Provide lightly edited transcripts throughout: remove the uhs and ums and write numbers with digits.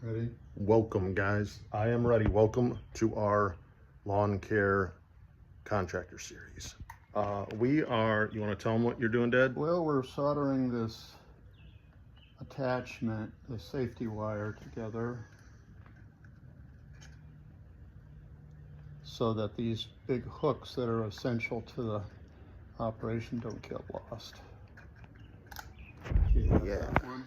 Ready? Welcome, guys. I am ready. Welcome to our lawn care contractor series. You want to tell them what you're doing, Dad? Well, we're soldering this attachment, the safety wire, together so that these big hooks that are essential to the operation don't get lost. Okay, Yeah. that one.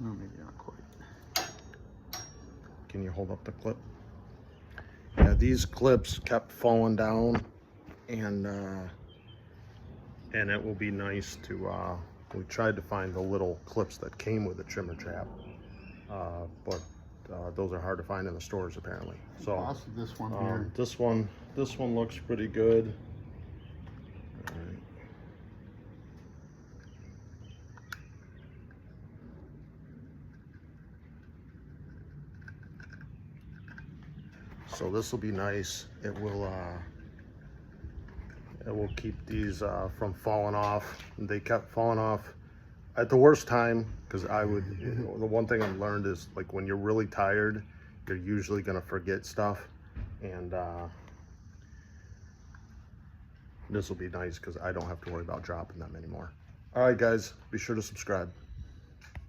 No, maybe not quite. Can you hold up the clip? Yeah, these clips kept falling down, and it will be nice to. We tried to find the little clips that came with the trimmer trap, but those are hard to find in the stores apparently. So Also, this one here. this one looks pretty good. All right. So this will be nice. It will keep these from falling off. They kept falling off at the worst time, because the one thing I've learned is, like, when you're really tired, you're usually gonna forget stuff, and this will be nice because I don't have to worry about dropping them anymore. All right, guys, be sure to subscribe.